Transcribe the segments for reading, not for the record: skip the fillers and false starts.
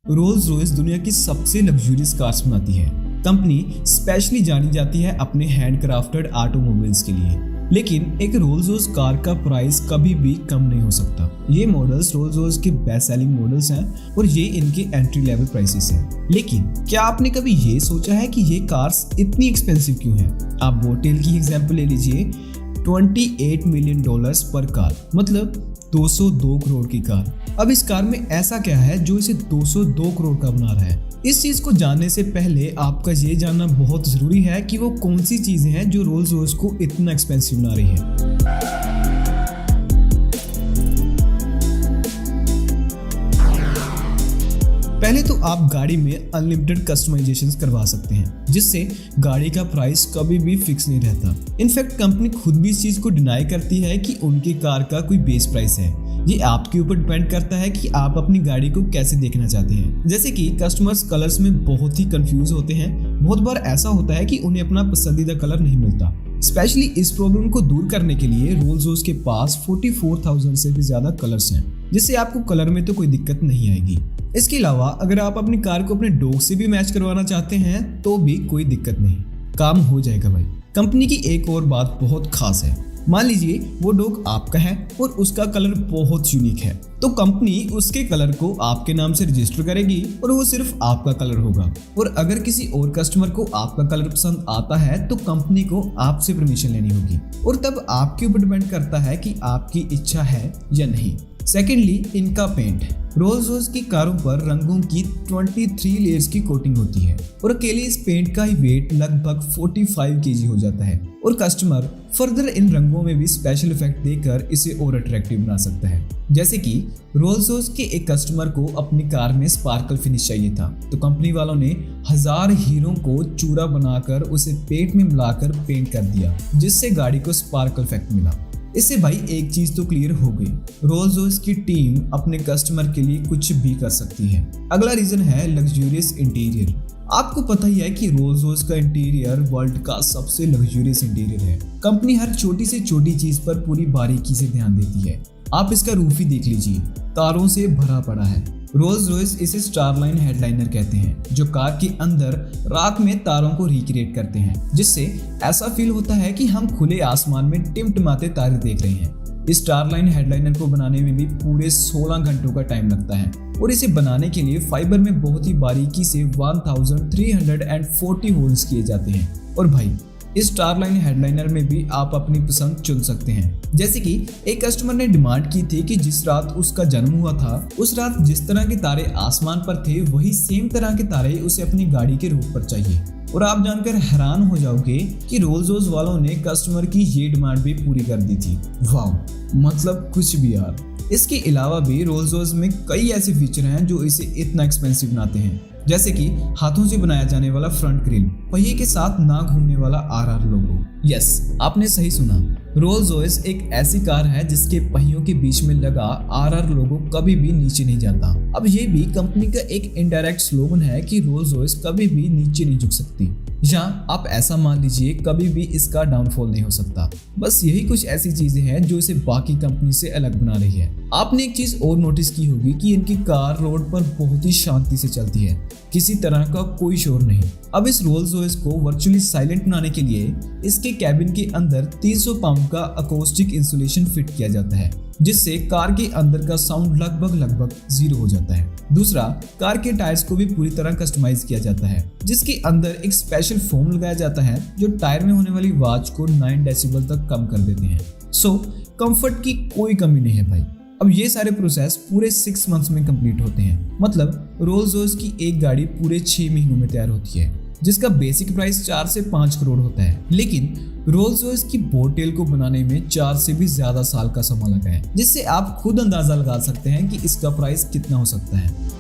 Rolls Royce दुनिया की सबसे लग्जूरियस कार्स बनाती है। कंपनी स्पेशली जानी जाती है अपने हैंडक्राफ्टेड ऑटोमोबाइल्स के लिए। लेकिन एक रोल्स रॉयस कार का प्राइस कभी भी कम नहीं हो सकता। ये मॉडल्स रोल्स रॉयस के बेस्ट सेलिंग मॉडल्स हैं और ये इनके एंट्री लेवल प्राइसेस हैं। लेकिन क्या आपने कभी ये सोचा है कि ये कार्स इतनी एक्सपेंसिव क्यों हैं? आप बोटेल की एग्जांपल ले लीजिए। $28 मिलियन पर कार, मतलब 202 करोड़ की कार। अब इस कार में ऐसा क्या है जो इसे 202 करोड़ का बना रहा है? इस चीज को जानने से पहले आपका ये जानना बहुत जरूरी है कि वो कौन सी चीजें हैं जो रोल्स रॉयस को इतना एक्सपेंसिव बना रही है। पहले तो आप गाड़ी में अनलिमिटेड कस्टमाइजेशंस करवा सकते हैं, जिससे गाड़ी का प्राइस कभी भी फिक्स नहीं रहता। इनफैक्ट कंपनी खुद भी इस चीज को डिनाई करती है कि उनकी कार का कोई बेस प्राइस है। ये आपके ऊपर डिपेंड करता है कि आप अपनी गाड़ी को कैसे देखना चाहते हैं। जैसे कि कस्टमर्स कलर्स में बहुत ही कंफ्यूज होते हैं। बहुत बार ऐसा होता है कि उन्हें अपना पसंदीदा कलर नहीं मिलता। स्पेशली इस प्रॉब्लम को दूर करने के लिए रोल्स रॉयस के पास 44,000 से भी ज्यादा कलर्स हैं, जिससे आपको कलर में तो कोई दिक्कत नहीं आएगी। इसके अलावा अगर आप अपनी कार को अपने डॉग से भी मैच करवाना चाहते हैं तो भी कोई दिक्कत नहीं, काम हो जाएगा भाई। कंपनी की एक और बात बहुत खास है। मान लीजिए वो डॉग आपका है और उसका कलर बहुत यूनिक है, तो कंपनी उसके कलर को आपके नाम से रजिस्टर करेगी और वो सिर्फ आपका कलर होगा। और अगर किसी और कस्टमर को आपका कलर पसंद आता है तो कंपनी को आपसे परमिशन लेनी होगी, और तब आपके ऊपर डिपेंड करता है कि आपकी इच्छा है या नहीं। सेकेंडली, इनका पेंट। रोल्स रॉयस की कारों पर रंगों की 23 लेयर्स की कोटिंग होती है और अकेले इस पेंट का ही वेट लगभग 45 केजी हो जाता है। और कस्टमर फर्दर इन रंगों में भी स्पेशल इफेक्ट देकर इसे और अट्रैक्टिव बना सकता है। जैसे कि रोल्स रॉयस के एक कस्टमर को अपनी कार में स्पार्कल फिनिश चाहिए था, तो कंपनी वालों ने 1000 हीरों को चूरा बनाकर उसे पेंट में मिलाकर पेंट कर दिया, जिससे गाड़ी को स्पार्कल इफेक्ट मिला। इससे भाई एक चीज तो क्लियर हो गई, रोल्स रॉयस की टीम अपने कस्टमर के लिए कुछ भी कर सकती है। अगला रीजन है लग्जूरियस इंटीरियर। आपको पता ही है कि रोल्स रॉयस का इंटीरियर वर्ल्ड का सबसे लग्जूरियस इंटीरियर है। कंपनी हर छोटी से छोटी चीज पर पूरी बारीकी से ध्यान देती है। आप इसका रूफ ही देख लीजिए, तारों से भरा पड़ा है। रोल्स रॉयस इसे स्टारलाइन हेडलाइनर कहते हैं, जो कार के अंदर रात में तारों को रिक्रिएट करते हैं, जिससे ऐसा फील होता है कि हम खुले आसमान में टिमटिमाते तारे देख रहे हैं। इस स्टारलाइन हेडलाइनर को बनाने में भी पूरे 16 घंटों का टाइम लगता है, और इसे बनाने के लिए फाइबर में बहुत ही बारीकी से 1340 होल्स किए जाते हैं। और भाई इस स्टारलाइन हेडलाइनर में भी आप अपनी पसंद चुन सकते हैं। जैसे कि एक कस्टमर ने डिमांड की थी कि जिस रात उसका जन्म हुआ था, उस रात जिस तरह के तारे आसमान पर थे वही सेम तरह के तारे उसे अपनी गाड़ी के रूफ पर चाहिए। और आप जानकर हैरान हो जाओगे कि रोल्स रॉयस वालों ने कस्टमर की ये डिमांड भी पूरी कर दी थी। वाह, मतलब कुछ भी यार। इसके अलावा भी रोल्स रॉयस में कई ऐसे फीचर हैं जो इसे इतना एक्सपेंसिव बनाते हैं, जैसे कि हाथों से बनाया जाने वाला फ्रंट ग्रिल, पहिए के साथ ना घूमने वाला RR लोगो। यस, आपने सही सुना, रोल्स रॉयस एक ऐसी कार है जिसके पहियों के बीच में लगा RR लोगो कभी भी नीचे नहीं जाता। अब ये भी कंपनी का एक इनडायरेक्ट स्लोगन है कि रोल्स रॉयस कभी भी नीचे नहीं झुक सकती, या आप ऐसा मान लीजिए कभी भी इसका डाउनफॉल नहीं हो सकता। बस यही कुछ ऐसी चीजें हैं जो इसे बाकी कंपनी से अलग बना रही है। आपने एक चीज और नोटिस की होगी कि इनकी कार रोड पर बहुत ही शांति से चलती है, किसी तरह का कोई शोर नहीं। अब इस रोल्स रॉयस को वर्चुअली साइलेंट बनाने के लिए इसके कैबिन के अंदर 300 पाउंड का अकोस्टिक इंसुलेशन फिट किया जाता है, जिससे कार के अंदर का साउंड लगभग 0 हो जाता है। दूसरा, कार के टायर्स को भी पूरी तरह कस्टमाइज किया जाता है, जिसके अंदर एक स्पेशल फोम लगाया जाता है जो टायर में होने वाली आवाज को 9 डेसिबल तक कम कर देते हैं। सो कंफर्ट की कोई कमी नहीं है भाई। अब ये सारे प्रोसेस पूरे 6 मंथ्स में कंप्लीट होते हैं। मतलब रोल्स रॉयस की एक गाड़ी पूरे 6 महीनों में तैयार होती है, जिसका बेसिक प्राइस 4 से 5 करोड़ होता है। लेकिन रोल्स रॉयस की बोटेल को बनाने में 4 से भी ज्यादा साल का समय लगा है, जिससे आप खुद अंदाजा लगा सकते हैं कि इसका प्राइस कितना हो सकता है।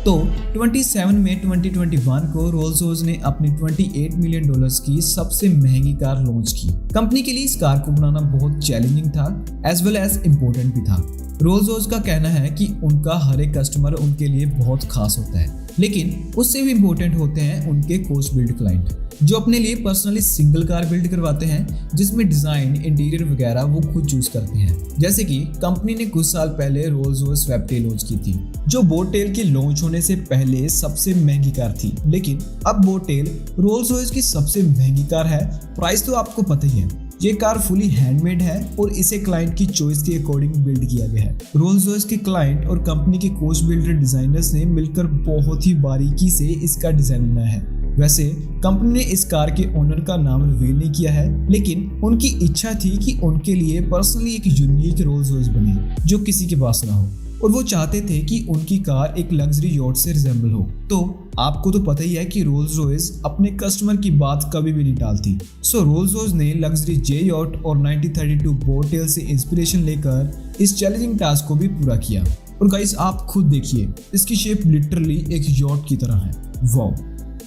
तो 27 मई 2021 को रोल्स रॉयस ने अपनी $28 मिलियन की सबसे महंगी कार लॉन्च की। कंपनी के लिए इस कार को बनाना बहुत चैलेंजिंग था एज वेल एज इम्पोर्टेंट भी था। रोल्स रॉयस का कहना है कि उनका हर एक कस्टमर उनके लिए बहुत खास होता है, लेकिन उससे भी इम्पोर्टेंट होते हैं उनके कोच बिल्ड क्लाइंट, जो अपने लिए पर्सनली सिंगल कार बिल्ड करवाते हैं जिसमें डिजाइन, इंटीरियर वगैरह वो खुद चूज करते हैं। जैसे कि कंपनी ने कुछ साल पहले रोल्स रॉयस स्वैपटेल लॉन्च की थी, जो बोटेल के लॉन्च होने से पहले सबसे महंगी कार थी, लेकिन अब बोटेल रोल्स रॉयस की सबसे महंगी कार है। प्राइस तो आपको पता ही है। ये कार फुली हैंडमेड है और इसे क्लाइंट की चॉइस के अकॉर्डिंग बिल्ड किया गया है। रोल्स रॉयस के क्लाइंट और कंपनी के कोच बिल्डर डिजाइनर्स ने मिलकर बहुत ही बारीकी से इसका डिजाइन बनाया है। वैसे कंपनी ने इस कार के ओनर का नाम रिवील नहीं किया है, लेकिन उनकी इच्छा थी कि उनके लिए पर्सनली एक यूनिक रोल्स रॉयस बने जो किसी के पास ना हो, और वो चाहते थे कि उनकी कार एक लग्जरी यॉट से रिजेंबल हो। तो आपको तो पता ही है कि रोल्स रॉयस अपने कस्टमर की बात कभी भी नहीं टालती। सो रोल्स रॉयस ने लग्जरी जे यॉट और 1932 बोटेल से इंस्पिरेशन लेकर इस चैलेंजिंग टास्क को भी पूरा किया। और गाइस आप खुद देखिए, इसकी शेप लिटरली एक यॉट की तरह है। वाओ।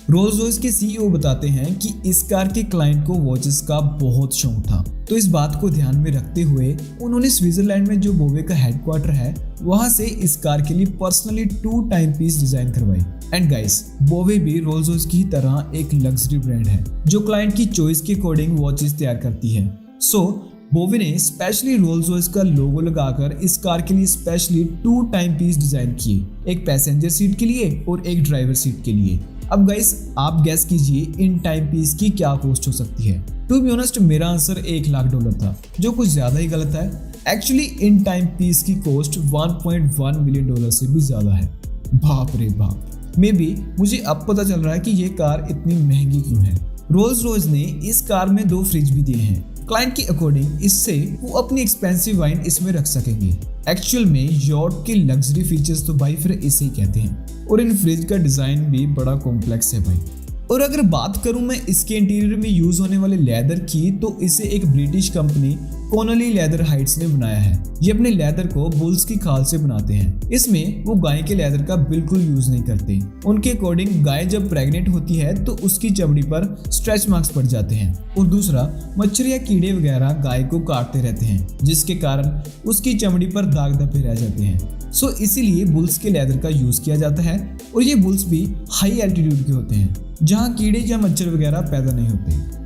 रोल्स रॉयस के सीईओ बताते हैं कि इस कार के क्लाइंट को वॉचेस का बहुत शौक था, तो इस बात को ध्यान में रखते हुए उन्होंने स्विट्जरलैंड में जो बोवे का हेडक्वार्टर है वहां से इस कार के लिए पर्सनली 2 टाइम पीस डिजाइन करवाई। एंड गाइस, बोवे भी रोल्स रॉयस की तरह एक लग्जरी ब्रांड है जो क्लाइंट की चॉइस के अकॉर्डिंग वॉचेस तैयार करती है। सो बोवे ने स्पेशली रोल्स रॉयस का लोगो लगाकर इस कार के लिए स्पेशली 2 टाइम पीस डिजाइन किए, एक पैसेंजर सीट के लिए और एक ड्राइवर सीट के लिए। अब गाइस आप गैस कीजिए इन टाइम पीस की क्या कॉस्ट हो सकती है। टू बी ऑनेस्ट मेरा आंसर $1 लाख था, जो कुछ ज्यादा ही गलत है। एक्चुअली इन टाइम पीस की कॉस्ट $1.1 मिलियन से भी ज्यादा है। बाप रे बाप। मे बी मुझे अब पता चल रहा है कि ये कार इतनी महंगी क्यों है। रोल्स रॉयस ने इस कार में 2 फ्रिज भी दिए हैं क्लाइंट के अकॉर्डिंग, इससे वो अपनी एक्सपेंसिव वाइन इसमें रख सकेंगे। एक्चुअल में यॉट के लग्जरी फीचर्स तो भाई फिर इसे ही कहते हैं, और इन फ्रिज का डिजाइन भी बड़ा कॉम्प्लेक्स है भाई। और अगर बात करूं मैं इसके इंटीरियर में यूज होने वाले लेदर की, तो इसे एक ब्रिटिश कंपनी कोनली लेदर हाइट्स ने बनाया है। ये अपने लेदर को बुल्स की खाल से बनाते हैं। इसमें वो गाय के लेदर का बिल्कुल यूज नहीं करते। उनके अकॉर्डिंग गाय जब प्रेग्नेंट होती है तो उसकी चमड़ी पर स्ट्रेच मार्क्स पड़ जाते हैं, और दूसरा मच्छर या कीड़े वगैरह गाय को काटते रहते हैं, जिसके कारण उसकी चमड़ी पर दाग धब्बे रह जाते हैं। सो इसीलिए बुल्स के लेदर का यूज किया जाता है, और ये बुल्स भी हाई एल्टीट्यूड के होते हैं जहाँ कीड़े या मच्छर वगैरह पैदा नहीं होते।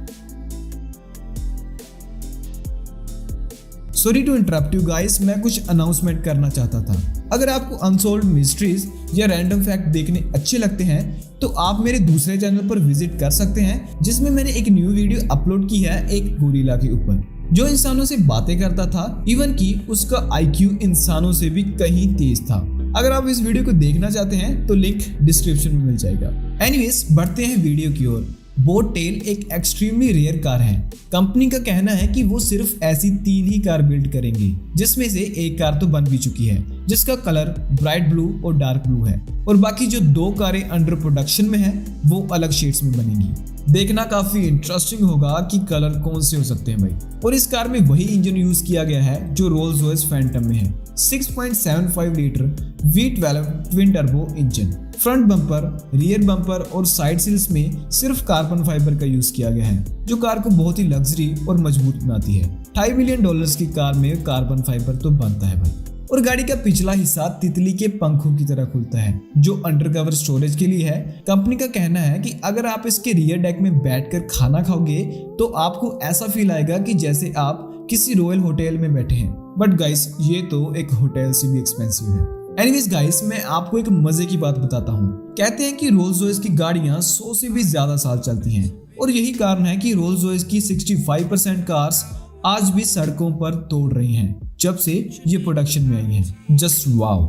Sorry to interrupt you guys, मैं कुछ अनाउंसमेंट करना चाहता था। अगर आपको अनसॉल्व्ड मिस्ट्रीज या रैंडम फैक्ट देखने अच्छे लगते हैं तो आप मेरे दूसरे चैनल पर विजिट कर सकते हैं, जिसमें मैंने एक न्यू वीडियो अपलोड की है एक गोरिल्ला के ऊपर जो इंसानों से बातें करता था, इवन कि उसका IQ इंसानों से भी कहीं तेज था। अगर आप इस वीडियो को देखना चाहते हैं तो लिंक डिस्क्रिप्शन में मिल जाएगा। एनीवेज बढ़ते हैं वीडियो की ओर। बोटेल एक एक्सट्रीमली रेयर कार है। कंपनी का कहना है कि वो सिर्फ ऐसी 3 ही कार बिल्ड करेंगे, जिसमें से एक कार तो बन भी चुकी है जिसका कलर ब्राइट ब्लू और डार्क ब्लू है, और बाकी जो 2 कारें अंडर प्रोडक्शन में है वो अलग शेड्स में बनेंगी। देखना काफी इंटरेस्टिंग होगा कि कलर कौन से हो सकते हैं भाई। और इस कार में वही इंजन यूज किया गया है जो रोल्स रॉयस फैंटम में है। 6.75 litre V12 twin turbo engine. Front bumper, rear bumper और साइड सील्स में सिर्फ कार्बन फाइबर का यूज किया गया है, जो कार को बहुत ही लग्जरी और मजबूत बनाती है। $2.5 मिलियन की कार में कार्बन फाइबर तो बनता है भाई। और गाड़ी का पिछला हिस्सा तितली के पंखों की तरह खुलता है, जो अंडरकवर स्टोरेज के लिए है। कंपनी का कहना है कि अगर आप इसके रियर डेक में बैठकर खाना खाओगे तो आपको ऐसा फील आएगा कि जैसे आप किसी रॉयल होटल में बैठे हैं। बट गाइस, ये तो एक होटल से भी एक्सपेंसिव है। एनीवेज गाइस, मैं आपको एक मजे की बात बताता हूँ। कहते हैं कि रोल्स रॉयस की गाड़ियां 100 से भी ज्यादा साल चलती हैं, और यही कारण है कि रोल्स रॉयस की 65% कार्स आज भी सड़कों पर दौड़ रही हैं जब से ये प्रोडक्शन में आई हैं। Just wow.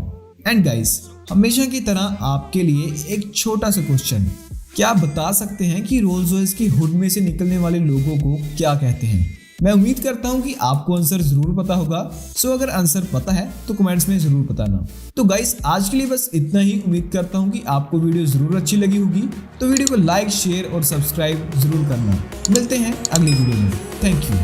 एंड गाइस, हमेशा की तरह आपके लिए एक छोटा सा क्वेश्चन, क्या आप बता सकते हैं कि रोल्स रॉयस की हुड में से निकलने वाले लोगों को क्या कहते हैं? मैं उम्मीद करता हूं कि आपको आंसर जरूर पता होगा। सो अगर आंसर पता है तो कमेंट्स में जरूर बताना। तो गाइस, आज के लिए बस इतना ही। उम्मीद करता हूं कि आपको वीडियो जरूर अच्छी लगी होगी, तो वीडियो को लाइक, शेयर और सब्सक्राइब जरूर करना। मिलते हैं अगली वीडियो में। Thank you.